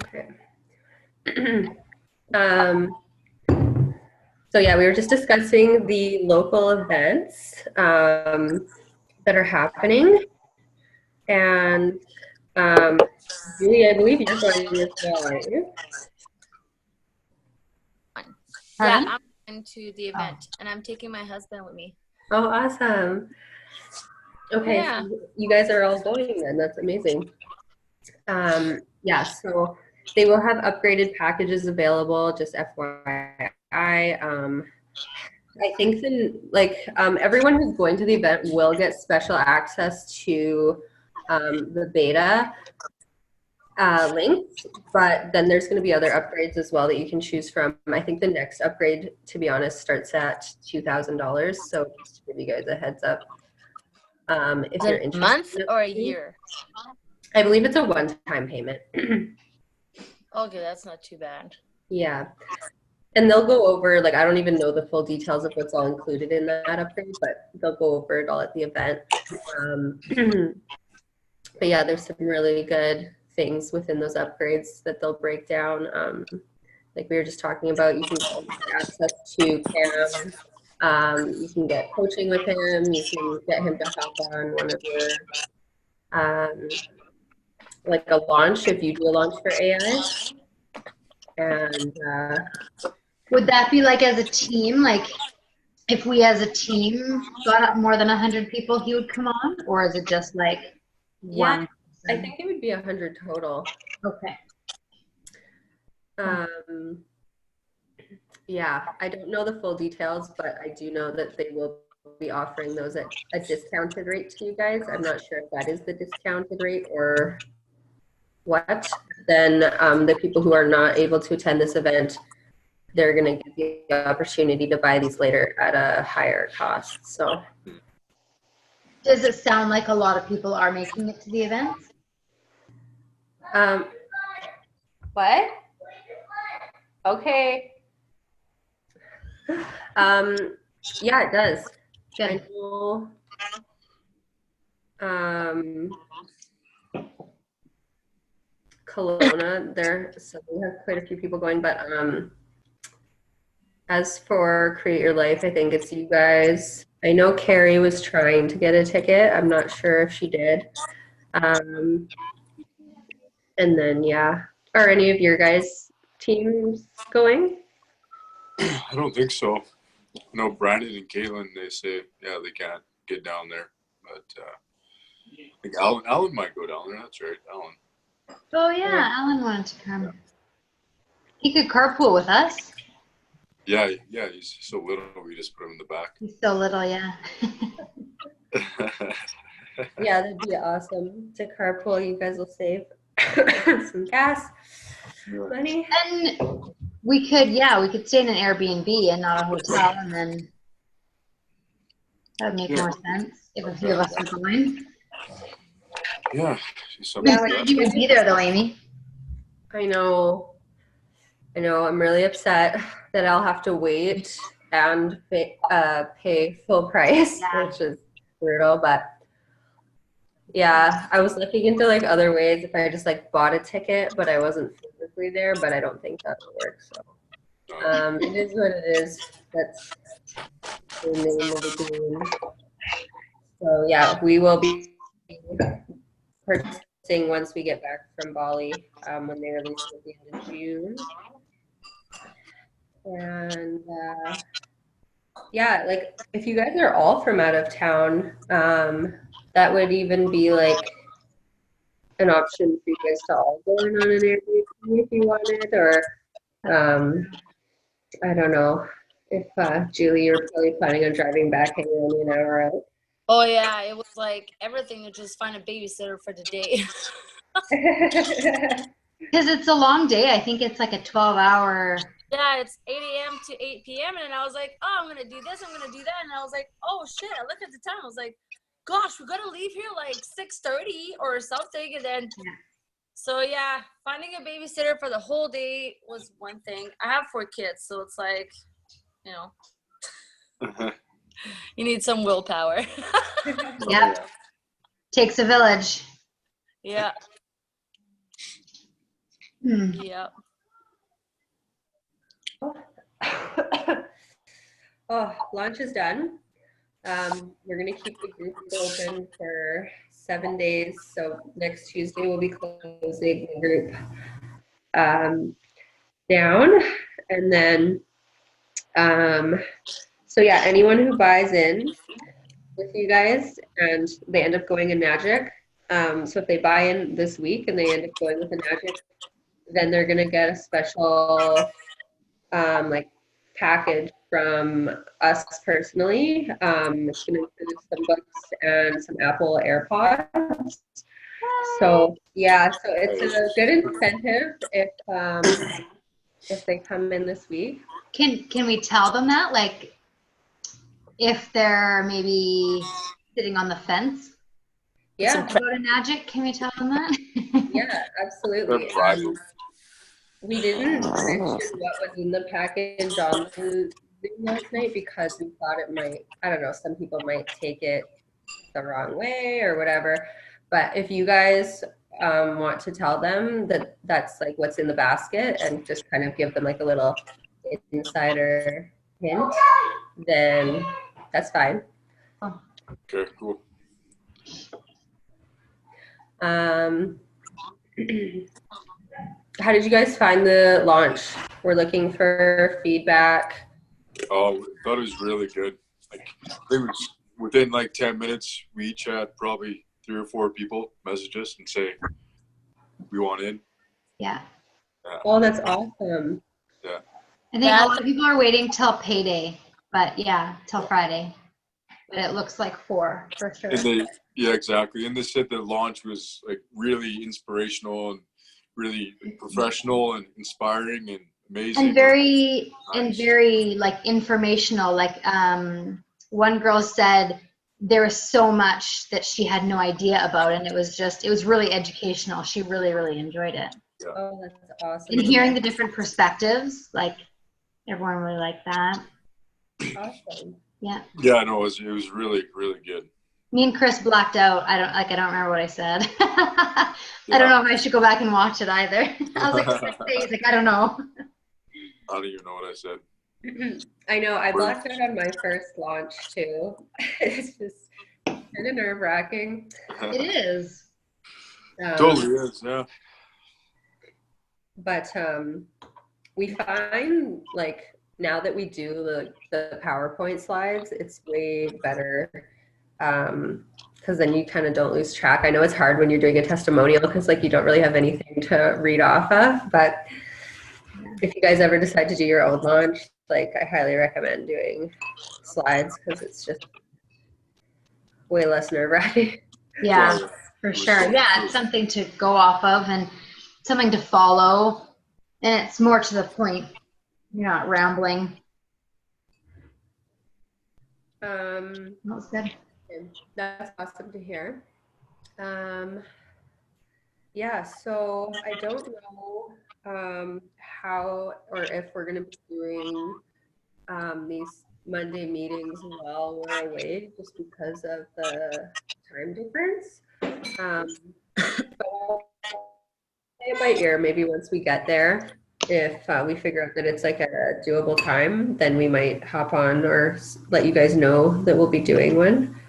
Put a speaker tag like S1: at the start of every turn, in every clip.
S1: Okay. um, so yeah, we were just discussing the local events that are happening. And Julie, I believe you're going as well, aren't you?
S2: Yeah,
S3: Pardon?
S2: I'm going to the event and I'm taking my husband with me.
S1: Oh, awesome. Okay,
S2: Yeah.
S1: so you guys are all going then. That's amazing. Yeah, so they will have upgraded packages available, just FYI. I think then everyone who's going to the event will get special access to the beta links, but then there's going to be other upgrades as well that you can choose from. I think the next upgrade, to be honest, starts at $2,000. So just to give you guys a heads up, if
S2: Is
S1: you're
S2: it a
S1: interested
S2: month
S1: in
S2: or a
S1: upgrading.
S2: year?
S1: I believe it's a one-time payment.
S2: Okay, that's not too bad.
S1: Yeah. And they'll go over, like, I don't even know the full details of what's all included in that upgrade, but they'll go over it all at the event. But yeah, there's some really good things within those upgrades that they'll break down. Like we were just talking about, you can get access to Cam. You can get coaching with him. You can get him to hop on one of your, like a launch if you do a launch for AI. And
S3: Would that be like as a team? Like if we as a team got up more than 100 people, he would come on? Or is it just like
S1: yeah,
S3: one
S1: I
S3: person?
S1: think it would be 100 total.
S3: Okay.
S1: Yeah, I don't know the full details, but I do know that they will be offering those at a discounted rate to you guys. I'm not sure if that is the discounted rate or what. Then the people who are not able to attend this event, they're going to get the opportunity to buy these later at a higher cost. So,
S3: Does it sound like a lot of people are making it to the event?
S1: What? Okay. Yeah, it does. I
S3: Good.
S1: know. Kelowna, so we have quite a few people going, but as for Create Your Life, I think it's you guys. I know Carrie was trying to get a ticket. I'm not sure if she did. And then, yeah. Are any of your guys' teams going?
S4: I don't think so. I know Brandon and Caitlin, they say, yeah, they can't get down there. But I think Alan might go down there. That's right, Alan.
S3: Oh yeah, Alan wanted to come. He could carpool with us.
S4: Yeah, he's so little, we just put him in the back.
S3: He's so little, yeah.
S1: Yeah, that'd be awesome to carpool. You guys will save some gas money.
S3: And we could stay in an Airbnb and not a hotel, and then that would make more sense if a few of us were going.
S4: Yeah.
S3: Who said you would be there though, Amy?
S1: I know. I'm really upset that I'll have to wait and pay full price, which is brutal. But yeah, I was looking into like other ways if I just like bought a ticket, but I wasn't physically there. But I don't think that'll work. So it is what it is. That's the name of the game. So yeah, we will be purchasing once we get back from Bali when they release it at the end of June. And yeah, like if you guys are all from out of town, that would even be like an option for you guys to all go in on an Airbnb if you wanted, or I don't know if Julie, you're probably planning on driving back and only an hour out.
S2: Oh yeah, it was like everything to just find a babysitter for the day.
S3: Because it's a long day. I think it's like a 12-hour.
S2: Yeah, it's 8 a.m. to 8 p.m. And I was like, oh, I'm going to do this, I'm going to do that. And I was like, oh, shit, I looked at the time. I was like, gosh, we're going to leave here like 6:30 or something. And then, so yeah, finding a babysitter for the whole day was one thing. I have 4 kids, so it's like, you need some willpower.
S3: Takes a village.
S2: Yeah. Yep.
S1: Oh, launch is done. We're gonna keep the group open for 7 days. So next Tuesday we'll be closing the group down, and then so yeah, anyone who buys in with you guys and they end up going in Magic. So if they buy in this week and they end up going with a Magic, then they're gonna get a special like package from us personally. It's gonna include some books and some Apple AirPods. So yeah, so it's a good incentive if they come in this week.
S3: Can we tell them that, like, if they're maybe sitting on the fence
S1: Yeah,
S3: about a Magic, can we tell them that?
S1: yeah, absolutely. We didn't mention what was in the package on the Zoom last night because we thought it might, I don't know, some people might take it the wrong way or whatever. But if you guys want to tell them that that's like what's in the basket and just kind of give them like a little insider hint, then that's fine.
S4: Okay, cool.
S1: How did you guys find the launch? We're looking for feedback.
S4: Oh, I thought it was really good. Like, it was within like 10 minutes, we each had probably 3 or 4 people message us and say, we want in.
S3: Yeah.
S1: Oh, that's awesome.
S4: Yeah.
S3: I think a lot of people are waiting till payday, but yeah, till Friday. But it looks like 4 for sure.
S4: And yeah, exactly. And they said the launch was like really inspirational and really professional and inspiring and amazing.
S3: And very
S4: Nice.
S3: like informational. Like one girl said there was so much that she had no idea about, and it was really educational. She really enjoyed it.
S4: Yeah.
S1: Oh, that's awesome.
S3: And hearing the different perspectives, like everyone really liked that.
S1: Awesome.
S3: Yeah.
S4: Yeah, no, it was really, really good.
S3: Me and Chris blacked out. I don't remember what I said. I
S4: Yeah.
S3: don't know if I should go back and watch it either. I was like, what did I say? He's like, I don't know.
S4: I don't even know what I said.
S1: I know. I blacked out on my first launch too. It's just kind of nerve-wracking.
S3: It is.
S4: Totally is, yeah.
S1: But we find like now that we do the PowerPoint slides, it's way better because then you kind of don't lose track. I know it's hard when you're doing a testimonial because like you don't really have anything to read off of, but if you guys ever decide to do your own launch, like I highly recommend doing slides because it's just way less nerve-wracking.
S3: Yeah, for sure. Yeah, it's something to go off of and something to follow, and it's more to the point. You're not rambling. That was good.
S1: That's awesome to hear. Yeah, so I don't know how or if we're going to be doing these Monday meetings while we're away just because of the time difference. But I'll play it by ear maybe once we get there. If we figure out that it's like a doable time, then we might hop on or let you guys know that we'll be doing one.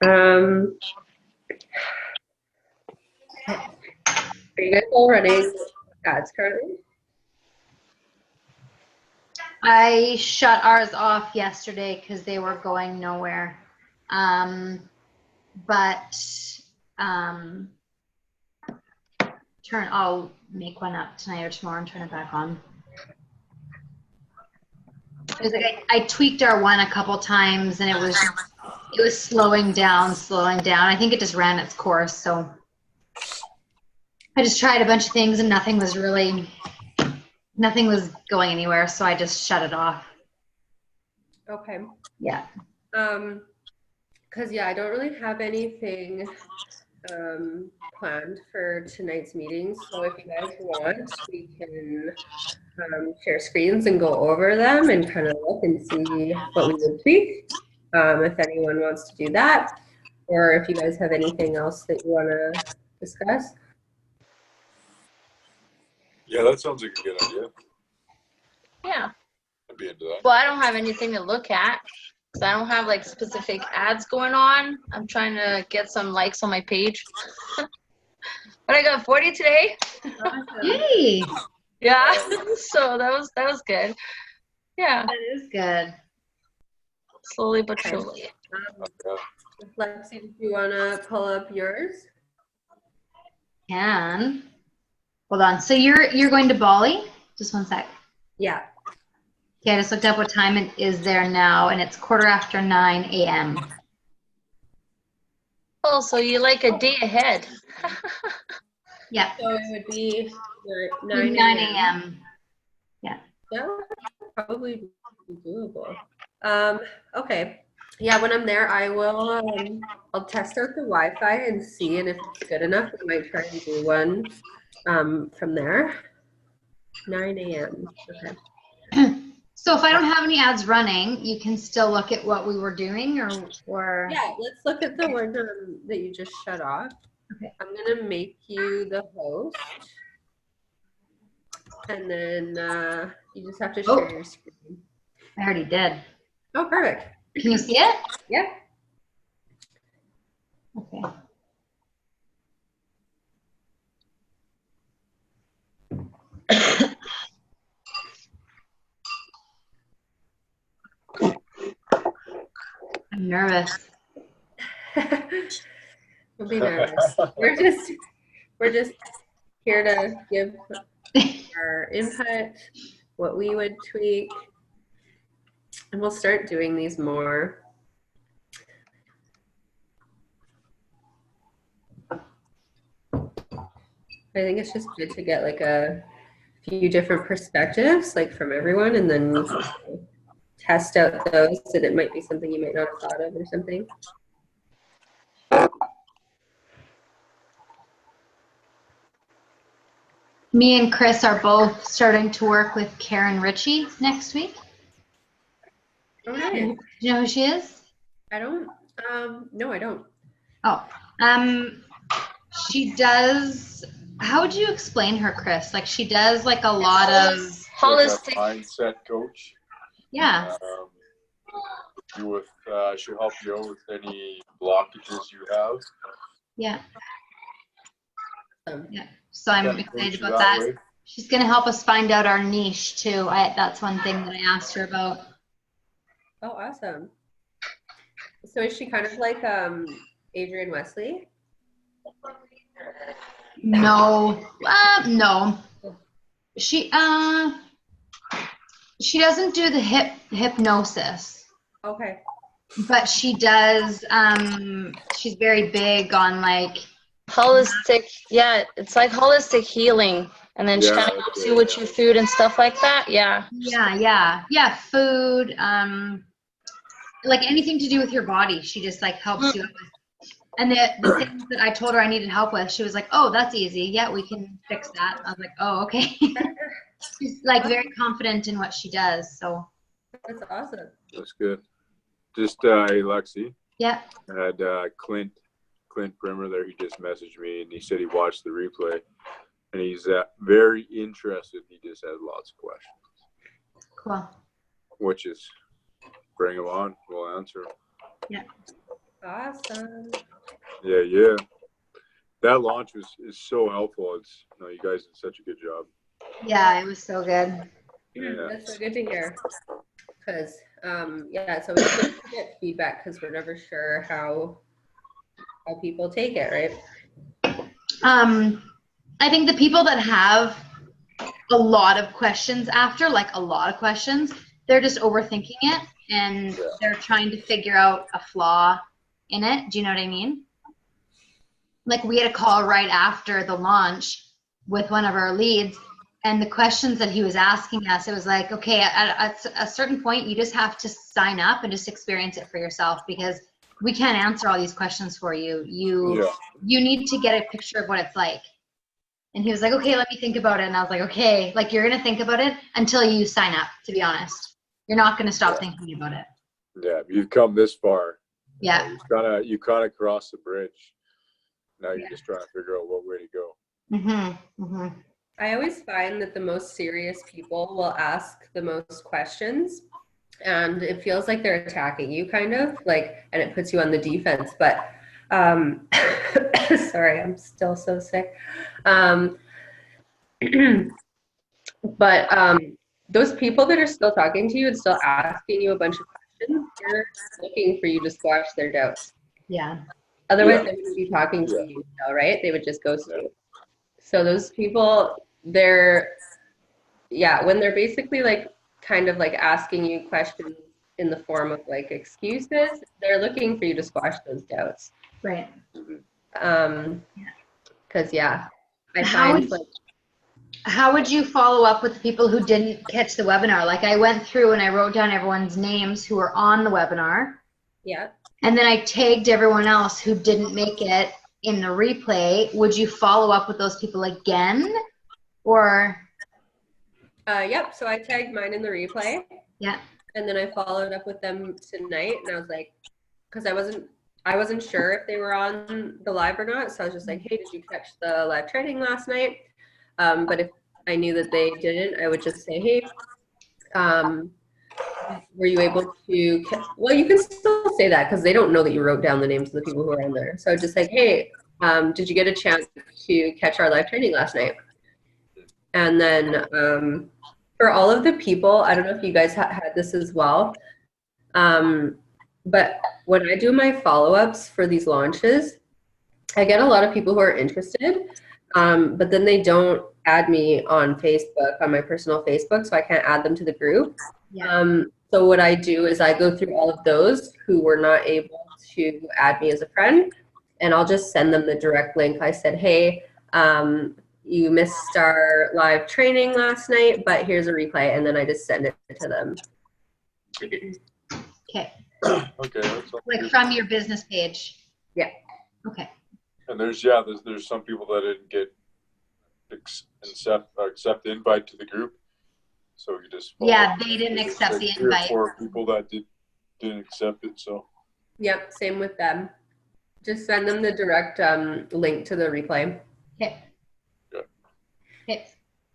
S1: Are you guys all running ads currently?
S3: I shut ours off yesterday because they were going nowhere. I'll make one up tonight or tomorrow and turn it back on. It was like I tweaked our one a couple times and it was slowing down. I think it just ran its course. So I just tried a bunch of things and nothing was going anywhere. So I just shut it off.
S1: Okay.
S3: Yeah.
S1: Because yeah, I don't really have anything planned for tonight's meeting. So if you guys want, we can share screens and go over them and kind of look and see what we would tweak. If anyone wants to do that, or if you guys have anything else that you want to discuss.
S4: Yeah, that sounds like a good idea.
S2: Yeah.
S4: I'd be into that.
S2: Well, I don't have anything to look at. So I don't have like specific ads going on. I'm trying to get some likes on my page. But I got 40 today.
S1: Awesome.
S3: Yay!
S2: Yeah. So that was good. Yeah.
S3: That is good.
S2: Slowly but surely.
S4: Yeah.
S1: Lexi, do you want to pull up yours?
S3: Can. Hold on. So you're going to Bali? Just one sec.
S1: Yeah.
S3: Okay, I just looked up what time it is there now, and it's 9:15 a.m.
S2: Oh, so you like a day ahead.
S3: Yeah,
S1: So it would be 9
S3: 9 a.m.
S1: That would probably be doable. Okay. Yeah, when I'm there, I will. I'll test out the Wi-Fi and see, and if it's good enough, we might try and do one from there. 9 a.m. Okay.
S3: So if I don't have any ads running, you can still look at what we were doing, or
S1: Yeah, let's look at the one that you just shut off.
S3: Okay.
S1: I'm gonna make you the host, and then you just have to share your screen.
S3: I already did.
S1: Oh, perfect.
S3: Can you see it?
S1: Yep.
S3: Okay. I'm nervous.
S1: Don't be nervous. We're just here to give our input, what we would tweak, and we'll start doing these more. I think it's just good to get like a few different perspectives, like from everyone, and then test out those, and it might be something you might not have thought of or something.
S3: Me and Chris are both starting to work with Karen Ritchie next week.
S1: Oh, nice.
S3: Do you know who she is?
S1: I don't. No, I don't.
S3: Oh, she does. How would you explain her, Chris? Like she does like a lot of.
S2: Holistic.
S4: Mindset coach.
S3: Yeah.
S4: She'll help you out with any blockages you have.
S3: Yeah. Yeah. So I'm
S4: That
S3: excited
S4: coach you
S3: about that.
S4: way.
S3: She's gonna help us find out our niche too. That's one thing that I asked her about.
S1: Oh, awesome. So is she kind of like Adrienne Wesley?
S3: No. No. She doesn't do the hypnosis,
S1: Okay.
S3: but she does. She's very big on like.
S2: Holistic. Yeah, it's like holistic healing. And then she
S4: Yeah,
S2: kind of helps you with your food and stuff like that. Yeah.
S3: Yeah. Food. Like anything to do with your body, she just like helps you out with. And the things that I told her I needed help with, she was like, "Oh, that's easy. Yeah, we can fix that." I was like, "Oh, okay." She's like very confident in what she does. So.
S1: That's awesome.
S4: That's good. Just hey, Lexi.
S3: Yeah.
S4: I had Clint Brimmer there. He just messaged me and he said he watched the replay and he's very interested. He just had lots of questions.
S3: Cool.
S4: Which is bring him on. We'll answer them.
S3: Yeah.
S1: Awesome.
S4: Yeah. That launch is so helpful. You guys did such a good job.
S3: Yeah, it was so good.
S4: Yeah.
S1: That's so good to hear. Because it's always good to get feedback because we're never sure how people take it, right?
S3: I think the people that have a lot of questions they're just overthinking it and they're trying to figure out a flaw in it. Do you know what I mean? Like we had a call right after the launch with one of our leads, and the questions that he was asking us, it was like, okay, at a certain point, you just have to sign up and just experience it for yourself because we can't answer all these questions for you. You need to get a picture of what it's like. And he was like, okay, let me think about it. And I was like, okay, like you're going to think about it until you sign up, to be honest. You're not going to stop thinking about it.
S4: Yeah, you've come this far.
S3: Yeah.
S4: You kind of crossed the bridge. Now you're just trying to figure out what way to go.
S3: Mm-hmm. Mm-hmm.
S1: I always find that the most serious people will ask the most questions, and it feels like they're attacking you kind of like, and it puts you on the defense. But sorry, I'm still so sick. Um, but those people that are still talking to you and still asking you a bunch of questions, they're looking for you to squash their doubts.
S3: Yeah.
S1: Otherwise,
S4: Yeah.
S1: they wouldn't be talking to
S4: Yeah.
S1: you, right? They would just ghost you. So those people, they're, yeah, when they're basically like kind of like asking you questions in the form of like excuses, they're looking for you to squash those doubts.
S3: Right.
S1: Because yeah, I
S3: How
S1: find
S3: would,
S1: like,
S3: how would you follow up with the people who didn't catch the webinar? Like I went through and I wrote down everyone's names who were on the webinar.
S1: yeah.
S3: And then I tagged everyone else who didn't make it in the replay. Would you follow up with those people again? Or
S1: Yep. So I tagged mine in the replay.
S3: yeah.
S1: And then I followed up with them tonight, and I was like, because I wasn't sure if they were on the live or not. So I was just like, hey, did you catch the live training last night? But if I knew that they didn't, I would just say, hey, were you able to, well, you can still say that because they don't know that you wrote down the names of the people who are on there. So just like, hey, did you get a chance to catch our live training last night? And then for all of the people, I don't know if you guys had this as well, but when I do my follow-ups for these launches, I get a lot of people who are interested, but then they don't add me on Facebook, on my personal Facebook, so I can't add them to the group.
S3: Yeah.
S1: So what I do is I go through all of those who were not able to add me as a friend, and I'll just send them the direct link. I said, hey, you missed our live training last night, but here's a replay, and then I just send it to them.
S3: Okay.
S4: Okay. That's all
S3: Like
S4: good.
S3: from your business page.
S1: Yeah.
S3: Okay.
S4: And there's some people that didn't get accept the invite to the group. So you just follow
S3: Yeah,
S4: up.
S3: they didn't
S4: There's
S3: accept
S4: like
S3: the
S4: 3 or
S3: invite.
S4: 4 people that didn't accept it. So
S1: Yep, same with them. Just send them the direct link to the replay.
S3: Okay.
S4: Yeah.
S3: Okay.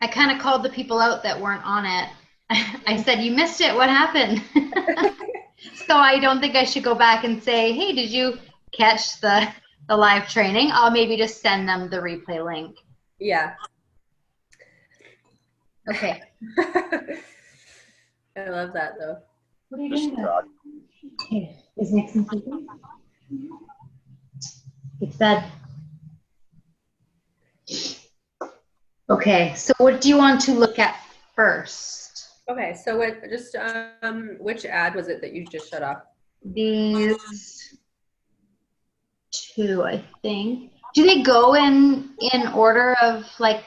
S3: I kind of called the people out that weren't on it. I said, you missed it. What happened? So I don't think I should go back and say, hey, did you catch the live training? I'll maybe just send them the replay link.
S1: Yeah.
S3: Okay.
S1: I love that though.
S3: What are you
S4: just
S3: doing? Okay. Is Nixon sleeping? It's bed. Okay, so what do you want to look at first?
S1: Okay, so which ad was it that you just shut off?
S3: These 2, I think. Do they go in order of like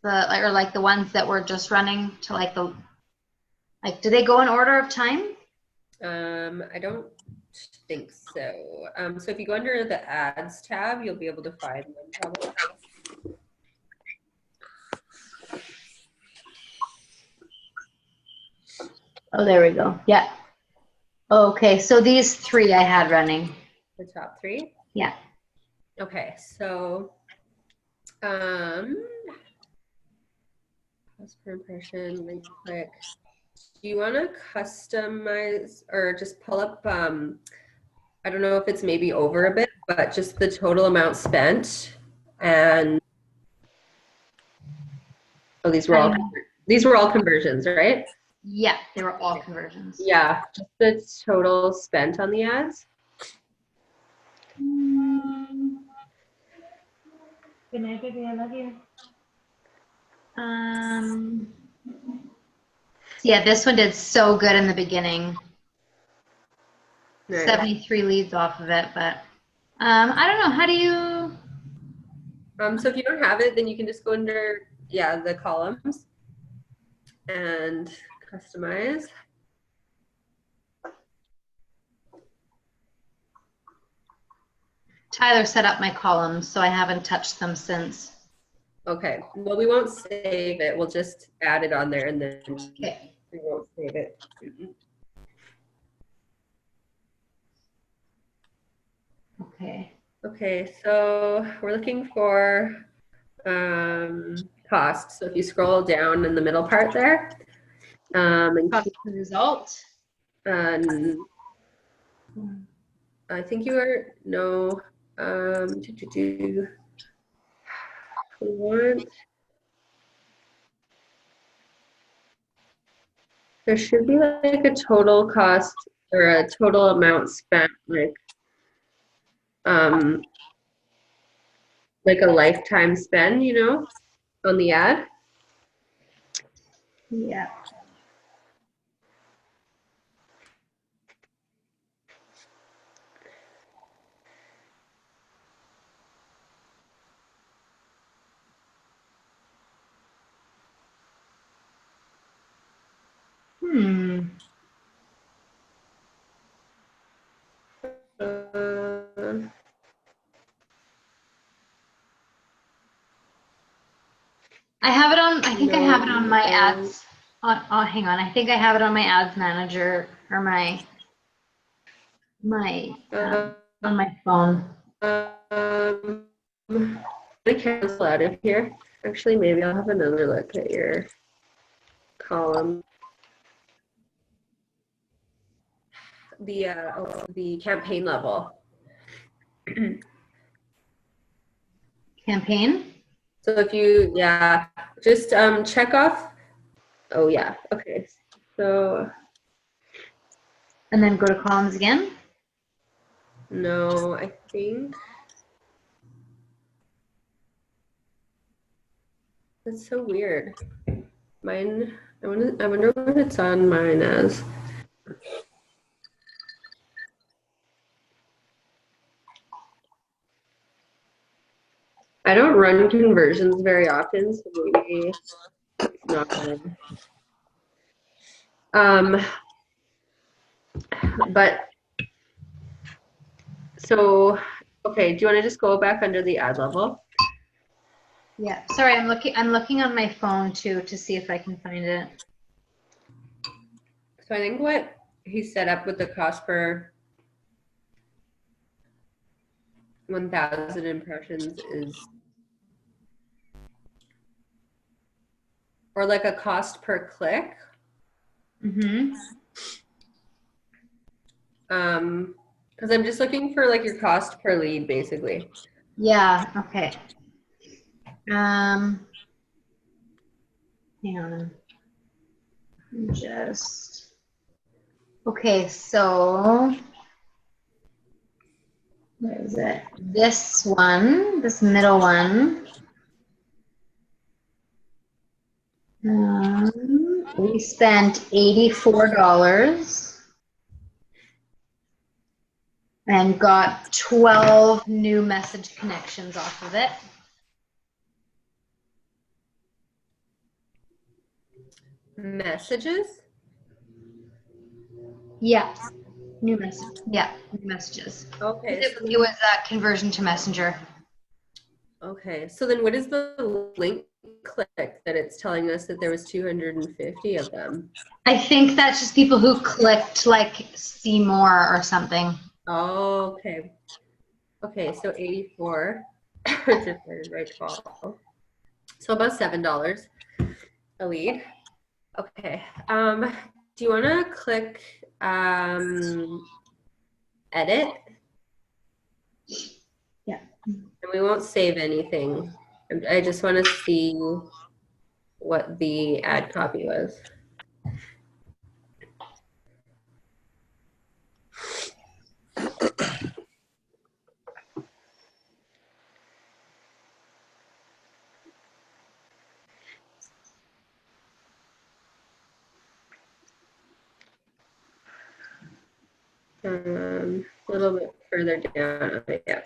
S3: or like the ones that were just running to like do they go in order of time?
S1: I don't think so. So if you go under the ads tab, you'll be able to find them probably.
S3: Oh, there we go. Yeah. Okay, so these 3 I had running.
S1: The top 3?
S3: Yeah.
S1: Okay, so cost per impression, link click. Do you want to customize or just pull up, I don't know if it's maybe over a bit, but just the total amount spent, and these were all conversions, right?
S3: Yeah, they were all conversions.
S1: Yeah, just the total spent on the ads.
S3: Good night, baby. I love you. Yeah, this one did so good in the beginning.
S1: Nice.
S3: 73 leads off of it, but I don't know. How do you?
S1: So if you don't have it, then you can just go under, the columns and customize.
S3: Tyler set up my columns, so I haven't touched them since.
S1: Okay, well, we won't save it. We'll just add it on there and then
S3: Okay.
S1: we won't save it.
S3: Okay.
S1: Okay, so we're looking for cost. So if you scroll down in the middle part there, and
S3: Cost per result.
S1: I think you are no. We want. There should be like a total cost or a total amount spent, like a lifetime spend, you know, on the ad.
S3: Yeah.
S1: Uh,
S3: I have it on, I think I have it on my
S1: No.
S3: ads. Oh, hang on. I think I have it on my ads manager or on my phone.
S1: I'm gonna cancel out of here. Actually, maybe I'll have another look at your column. The campaign level.
S3: Campaign?
S1: So if you, yeah, just check off. Oh yeah, okay. So
S3: And then go to columns again?
S1: no, I think that's so weird. Mine, I wonder what it's on mine as. I don't run conversions very often, so maybe it's not good. But so, okay, do you want to just go back under the ad level?
S3: Yeah. Sorry, I'm looking on my phone too to see if I can find it.
S1: So I think what he set up with the cost per 1,000 impressions is, or like a cost per click.
S3: Mm-hmm.
S1: Because I'm just looking for like your cost per lead, basically.
S3: Yeah, okay. Hang on. Just okay, so where is it? This one, this middle one. We spent $84 and got 12 new message connections off of it.
S1: Messages?
S3: Yeah, new message. Yeah, new messages.
S1: Okay.
S3: It was a conversion to Messenger.
S1: Okay. So then what is the link click that it's telling us that there was 250 of them?
S3: I think that's just people who clicked like see more or something.
S1: Oh, okay. Okay, so 84 divided by 12. So about $7 a lead. Okay. Do you want to click edit?
S3: Yeah.
S1: And we won't save anything. I just want to see what the ad copy was. A little bit further down. Yeah.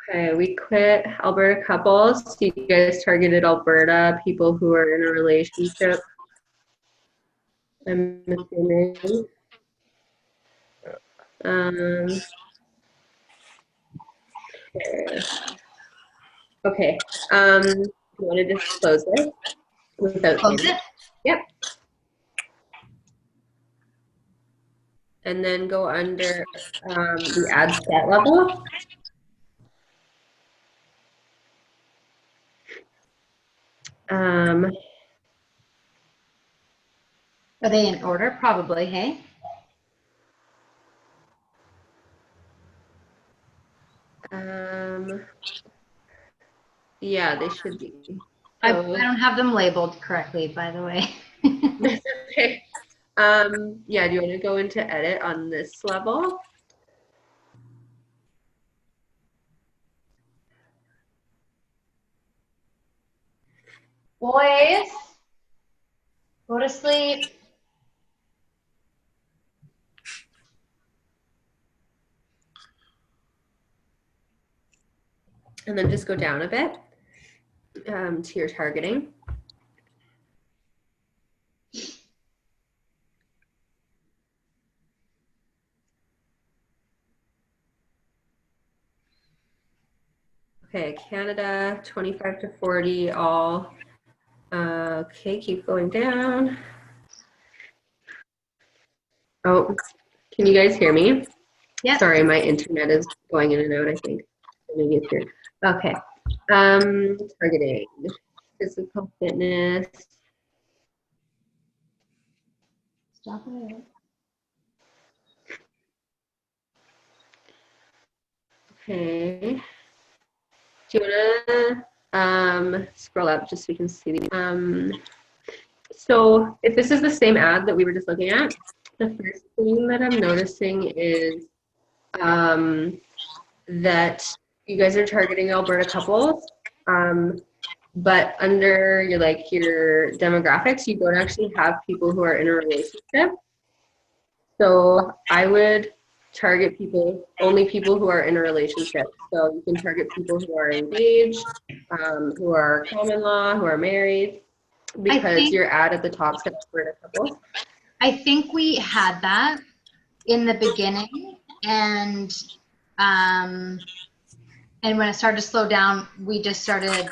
S1: Okay, we quit Alberta couples. So you guys targeted Alberta, people who are in a relationship. I'm assuming. Okay. You want to just close it without
S3: Close it?
S1: Yep. And then go under the ad set level. Um,
S3: Are they in order? Probably, hey?
S1: yeah, they should be.
S3: I
S1: So,
S3: don't have them labeled correctly, by the way.
S1: that's okay. Yeah, do you want to go into edit on this level?
S3: Boys, go to sleep.
S1: And then just go down a bit to your targeting. Okay, Canada, 25 to 40, all. Okay, keep going down. Oh, can you guys hear me?
S3: Yep.
S1: Sorry, my internet is going in and out, I think. Maybe it's here. Okay. Targeting, physical fitness.
S3: Stop it.
S1: Okay. Do you want to scroll up just so we can see the so if this is the same ad that we were just looking at, the first thing that I'm noticing is that you guys are targeting Alberta couples, but under your demographics, you don't actually have people who are in a relationship. So I would target only people who are in a relationship. So you can target people who are engaged, who are common law, who are married, because your ad at the top says Alberta couples.
S3: I think we had that in the beginning, and when it started to slow down, we just started.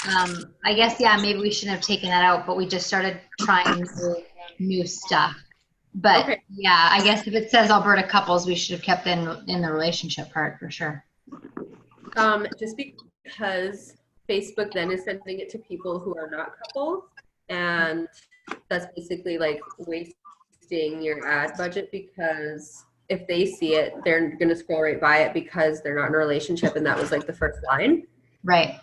S3: I guess maybe we shouldn't have taken that out, but we just started trying new stuff. But
S1: okay.
S3: Yeah, I guess if it says Alberta couples, we should have kept in the relationship part for sure.
S1: Just because Facebook then is sending it to people who are not couples, and that's basically like wasting your ad budget, because if they see it, they're going to scroll right by it because they're not in a relationship, and that was like the first line.
S3: Right.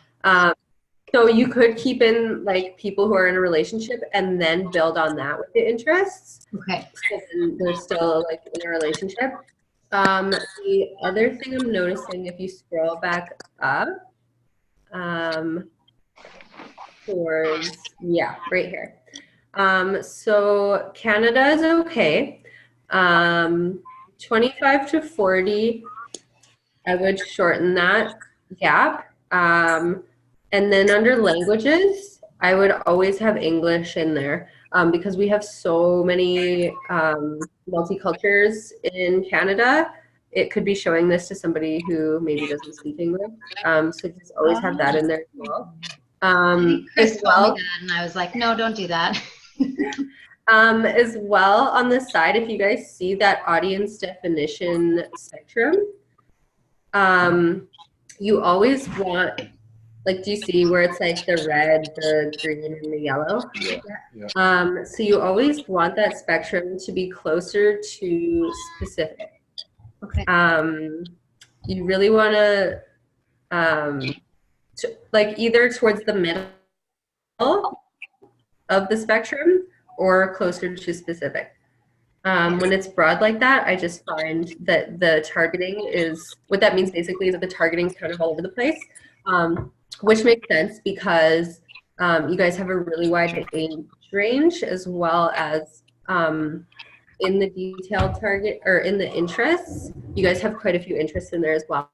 S1: So you could keep in like people who are in a relationship and then build on that with the interests.
S3: Okay.
S1: So then they're still like in a relationship. The other thing I'm noticing, if you scroll back up, towards, right here. So Canada is okay. 25 to 40, I would shorten that gap. And then under languages, I would always have English in there, because we have so many multicultures in Canada. It could be showing this to somebody who maybe doesn't speak English. So just always have that in there as well.
S3: Chris told me that, and I was like, no, don't do that.
S1: As well, on the side, if you guys see that audience definition spectrum, you always want, like, do you see where it's like the red, the green, and the yellow?
S4: Yeah.
S1: So you always want that spectrum to be closer to specific.
S3: Okay.
S1: You really want to, like, either towards the middle of the spectrum or closer to specific. When it's broad like that, I just find that the targeting is, what that means basically is that the targeting is kind of all over the place, which makes sense because you guys have a really wide age range, as well as in the detailed target, or in the interests, you guys have quite a few interests in there as well.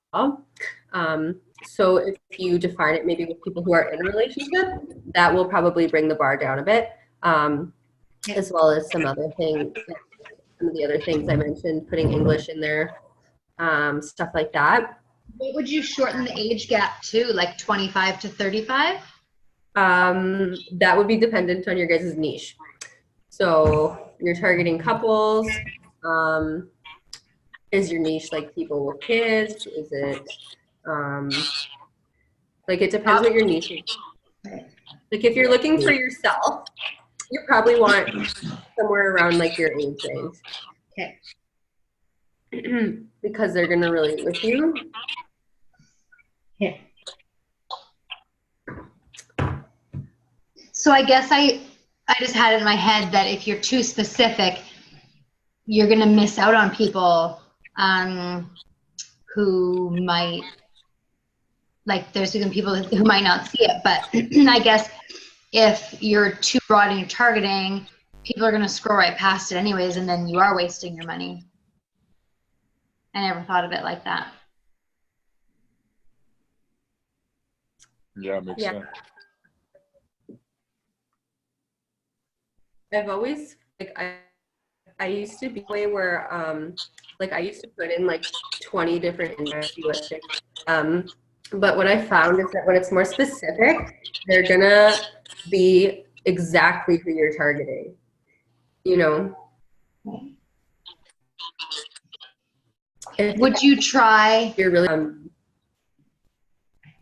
S1: So if you define it maybe with people who are in a relationship, that will probably bring the bar down a bit, as well as some other things, some of the other things I mentioned, putting English in there, stuff like that.
S3: What would you shorten the age gap to, like 25 to 35?
S1: That would be dependent on your guys' niche. So you're targeting couples. Is your niche like people with kids? Is it like, it depends what your niche is. Like if you're looking for yourself, you probably want somewhere around like your age range.
S3: Okay.
S1: Because they're gonna relate with you.
S3: Okay. So I guess I just had it in my head that if you're too specific, you're gonna miss out on people who might, like there's even people who might not see it. But I guess if you're too broad in your targeting, people are gonna scroll right past it anyways, and then you are wasting your money. I never thought of it like that.
S4: Yeah, it makes sense.
S1: I've always like I used to be way where like I used to put in like 20 different industries. But what I found is that when it's more specific, they're gonna be exactly who you're targeting. You know.
S3: Would you try?
S1: You're really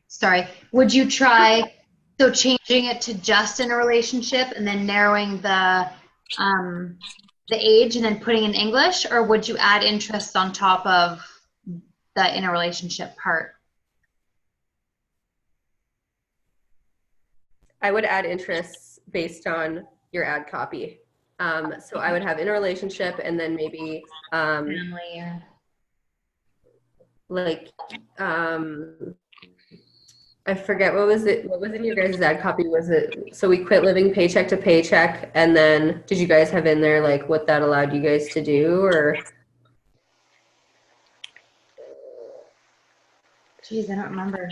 S3: Sorry. Would you try? So changing it to just in a relationship and then narrowing the age and then putting in English, or would you add interests on top of the in a relationship part?
S1: I would add interests based on your ad copy. So I would have in a relationship and then maybe
S3: Family or
S1: like I forget what was in your guys' ad copy? Was it so we quit living paycheck to paycheck, and then did you guys have in there like what that allowed you guys to do, or?
S3: Geez, I don't remember.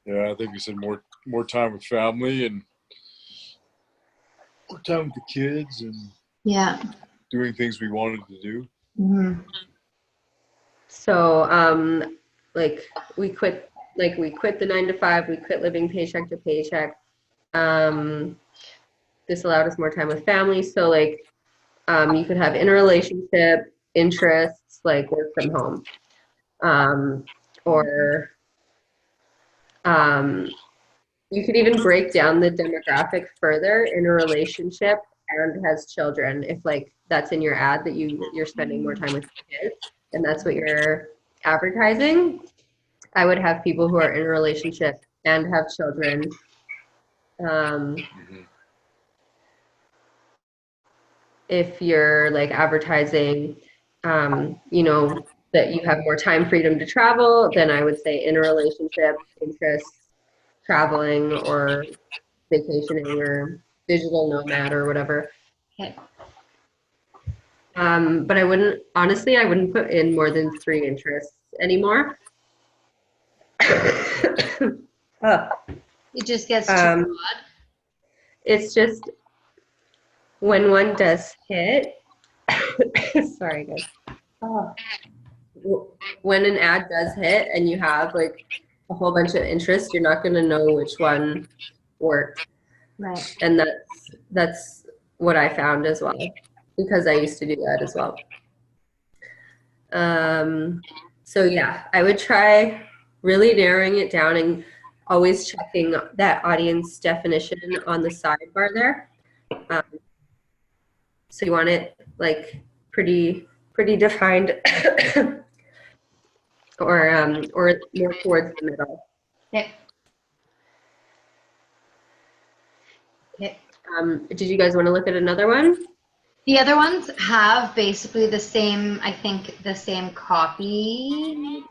S4: Yeah, I think we said more time with family and more time with the kids and
S3: Yeah.
S4: doing things we wanted to do.
S3: Mm-hmm.
S1: So like we quit the 9 to 5, we quit living paycheck to paycheck. This allowed us more time with family. So like you could have in a relationship, interests, like work from home. Or you could even break down the demographic further in a relationship and has children. If like that's in your ad that you're spending more time with kids and that's what you're advertising, I would have people who are in a relationship and have children. If you're like advertising, you know, that you have more time freedom to travel, then I would say in a relationship, interests, traveling or vacationing or digital nomad or whatever.
S3: Okay.
S1: But I wouldn't put in more than 3 interests anymore.
S3: It just gets too broad.
S1: It's just when one does hit, sorry guys. When an ad does hit and you have like a whole bunch of interests, you're not going to know which one worked.
S3: Right.
S1: And that's what I found as well, because I used to do that as well. So yeah, I would try really narrowing it down and always checking that audience definition on the sidebar there. So you want it like pretty defined or more towards the middle.
S3: Okay. Okay.
S1: Did you guys want to look at another one?
S3: The other ones have basically the same, I think, the same copy.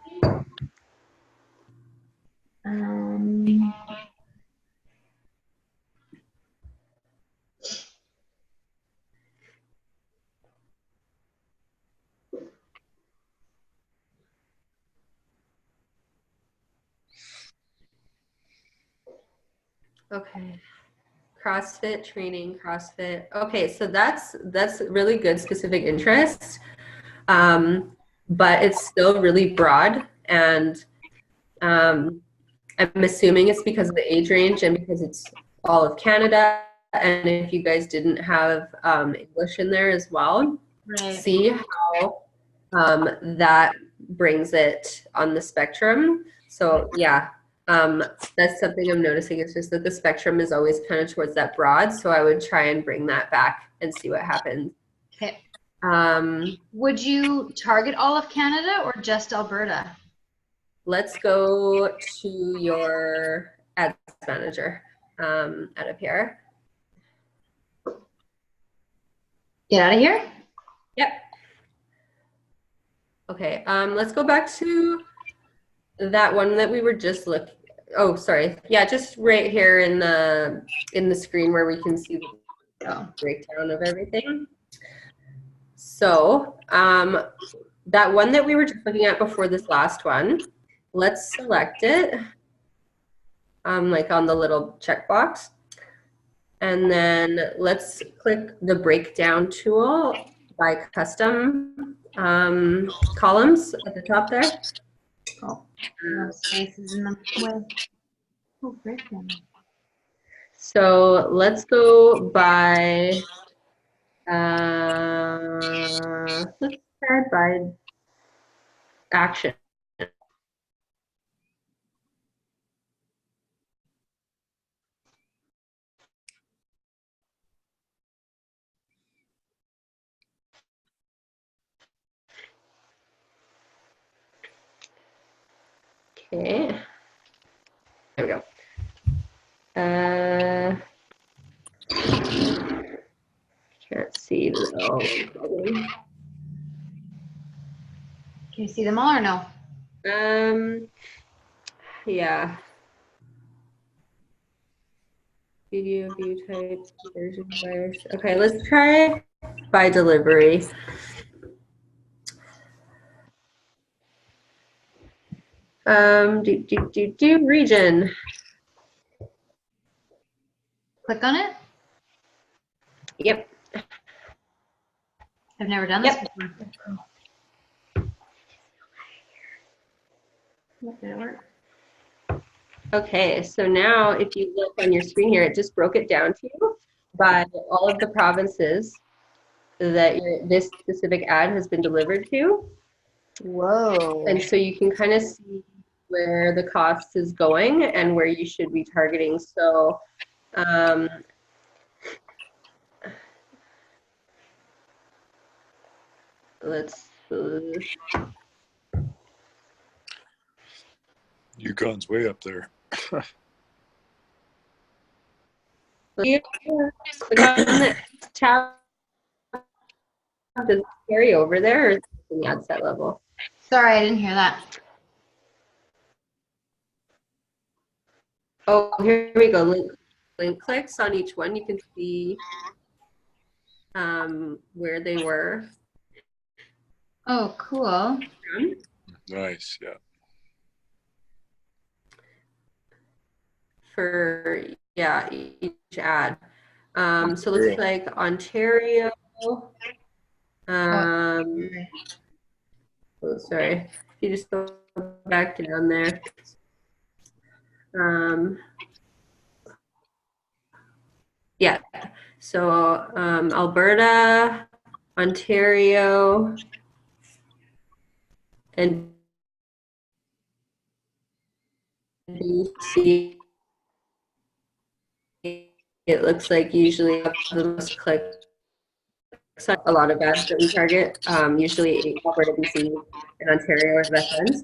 S1: Okay. CrossFit training, CrossFit. Okay, so that's really good specific interest, but it's still really broad, and I'm assuming it's because of the age range and because it's all of Canada. And if you guys didn't have English in there as well,
S3: Right.
S1: see how that brings it on the spectrum. So yeah, That's something I'm noticing. It's just that the spectrum is always kind of towards that broad. So I would try and bring that back and see what happens.
S3: Okay.
S1: Um,
S3: Would you target all of Canada or just Alberta?
S1: let's go to your ads manager out of here.
S3: Get out of here.
S1: Yep. Okay, let's go back to that one that we were just looking. Oh, sorry. Yeah, just right here in the screen where we can see the
S3: Oh.
S1: breakdown of everything. So that one that we were just looking at before this last one, let's select it, like on the little checkbox. And then let's click the breakdown tool by custom columns at the top there.
S3: Oh, no spaces in the way. Oh, breakdown.
S1: So let's go by, let's try by action. Okay, there we go. Can't see though.
S3: Can you see them all or no?
S1: Yeah. Video view type, version virus. Okay, let's try by delivery. Region.
S3: Click on it.
S1: Yep.
S3: I've never done this
S1: Yep.
S3: before.
S1: Okay, so now if you look on your screen here, it just broke it down to you by all of the provinces that this specific ad has been delivered to.
S3: Whoa.
S1: And so you can kind of see where the cost is going and where you should be targeting. So let's
S4: Yukon's way up there.
S1: click on the tab. Does it carry over there or is it in the ad set level?
S3: Sorry, I didn't hear that.
S1: Oh, here we go. Link clicks on each one. You can see where they were.
S3: Oh, cool.
S4: Nice, yeah.
S1: For each ad. So it looks like Ontario. Oh, sorry. You just go back down there. Yeah. So Alberta, Ontario, and BC. It looks like usually the most clicked. A lot of ads that we target, usually Alberta, BC, and Ontario are the best ones.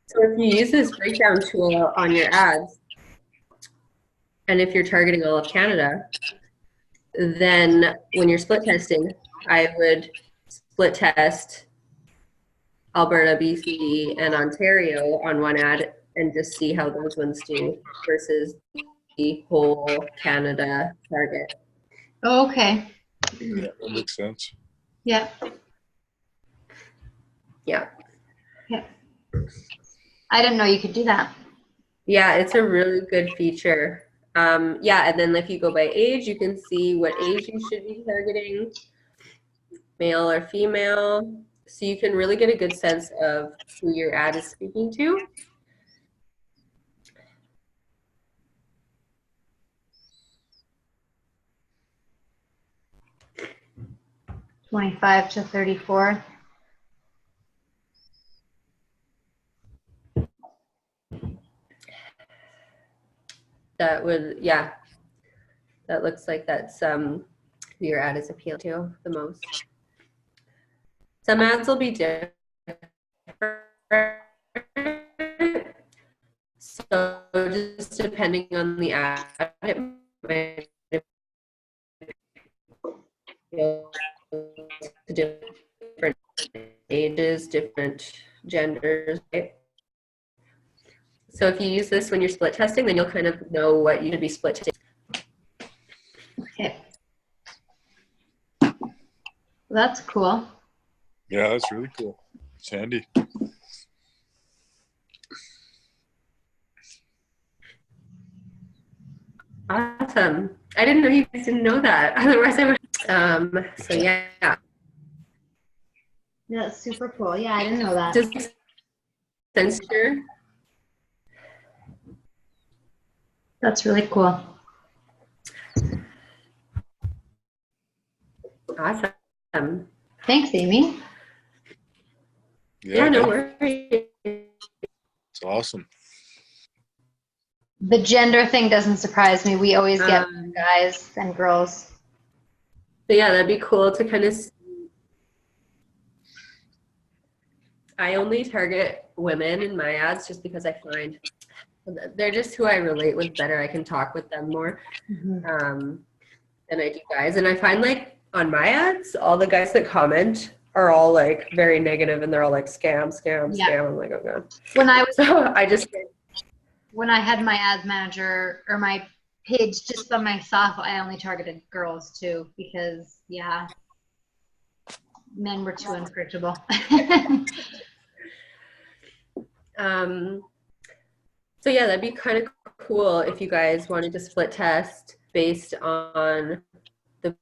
S1: So if you use this breakdown tool on your ads, and if you're targeting all of Canada, then when you're split testing, I would split test Alberta, BC, and Ontario on one ad and just see how those ones do versus the whole Canada target.
S3: Oh, okay.
S4: Yeah, that makes sense.
S3: Yeah.
S1: Yeah.
S3: Yeah. I didn't know you could do that.
S1: Yeah, it's a really good feature. Yeah, and then if you go by age, you can see what age you should be targeting, male or female. So you can really get a good sense of who your ad is speaking to. $25 to $34. that would, yeah, that looks like that's who your ad is appealing to the most. Some ads will be different. So just depending on the ad, it might appeal to different ages, different genders. Right? So if you use this when you're split testing, then you'll kind of know what you should be split testing.
S3: Okay. That's cool.
S4: Yeah, that's really cool. It's handy.
S1: Awesome. I didn't know you guys didn't know that. Otherwise I would so yeah.
S3: That's super cool. Yeah, I didn't know that.
S1: Just censor.
S3: That's really cool.
S1: Awesome.
S3: Thanks, Amy.
S1: Yeah, no worries.
S4: It's awesome.
S3: The gender thing doesn't surprise me. We always get guys and girls.
S1: But yeah, that'd be cool to kind of see. I only target women in my ads just because I find they're just who I relate with better. I can talk with them more than I do guys. And I find like on my ads, all the guys that comment are all like very negative and they're all like scam. I'm like, oh god.
S3: When I was
S1: So I just
S3: when I had my ads manager or my page just by myself, I only targeted girls too because yeah, men were too unpredictable.
S1: So yeah, that'd be kind of cool if you guys wanted to split test based on the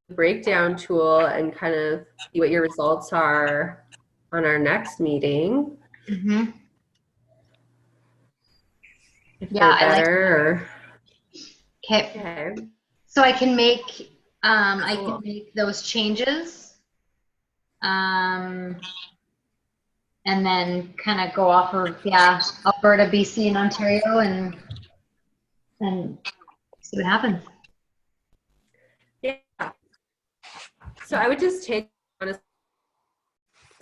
S1: breakdown tool and kind of see what your results are on our next meeting.
S3: Mm-hmm.
S1: If
S3: Yeah,
S1: they're
S3: I like
S1: better.
S3: Okay. So I can make I
S1: Cool.
S3: can make those changes. And then kind of go off of Alberta, BC, and Ontario, and see what happens.
S1: Yeah. So I would just take honestly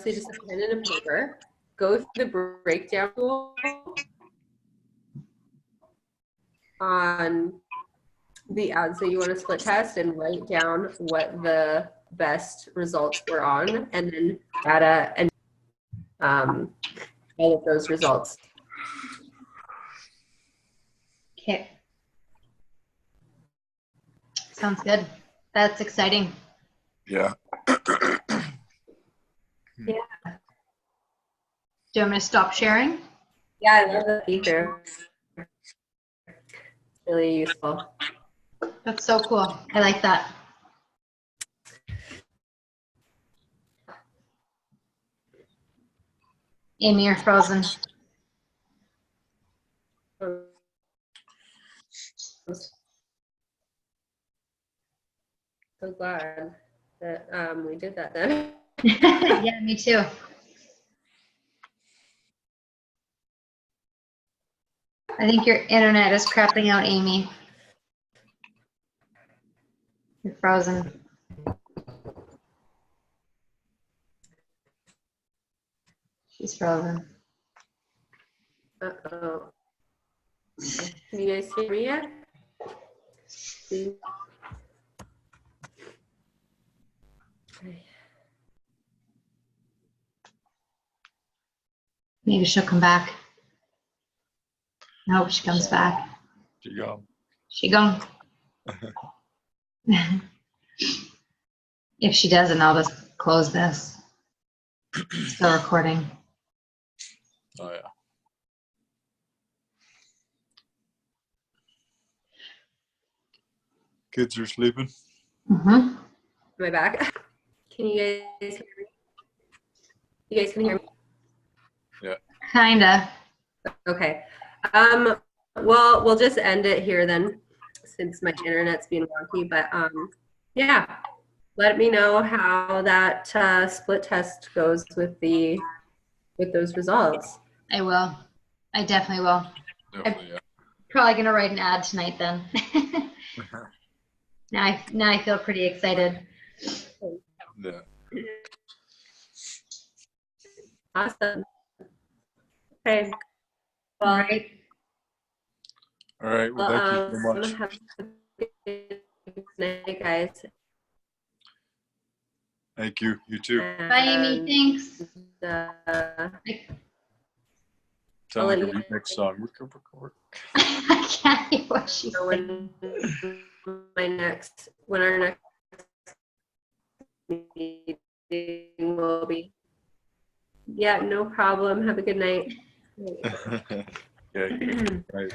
S1: just a pen and a paper, go through the breakdown tool on the ads that you want to split test and write down what the best results were on, and then data and all of those results.
S3: Okay. Sounds good. That's exciting.
S4: Yeah.
S3: Do you want me to stop sharing?
S1: Yeah, I love the feature. It's really useful.
S3: That's so cool. I like that. Amy, you're frozen.
S1: So glad that we did that then.
S3: Yeah, me too. I think your internet is crapping out, Amy. You're frozen. She's frozen.
S1: Uh-oh. Can you guys hear me yet? See?
S3: Maybe she'll come back. Nope, she comes back.
S4: She go.
S3: She gone. If she doesn't, I'll just close this. Still recording.
S4: Oh yeah. Kids are sleeping.
S3: Mm-hmm.
S1: Am I back? Can you guys hear me? You guys can hear me?
S4: Yeah.
S3: Kinda.
S1: Okay. Well, we'll just end it here then, since my internet's being wonky. But yeah, let me know how that split test goes with those results.
S3: I will. I definitely will.
S4: Definitely, yeah.
S3: Probably gonna write an ad tonight then. Now I feel pretty excited.
S4: Yeah.
S1: Awesome. Okay.
S3: All
S1: Well,
S3: right.
S4: All right. Well, thank you so much.
S1: have a good night, guys.
S4: Thank you. You too.
S3: Bye, Amy. Thanks.
S4: Sound like a
S1: I'll let you
S4: remix song.
S3: I can't hear what she's
S1: know
S3: saying.
S1: when our next meeting will be. Yeah, no problem. Have a good night.
S4: Yeah. Right.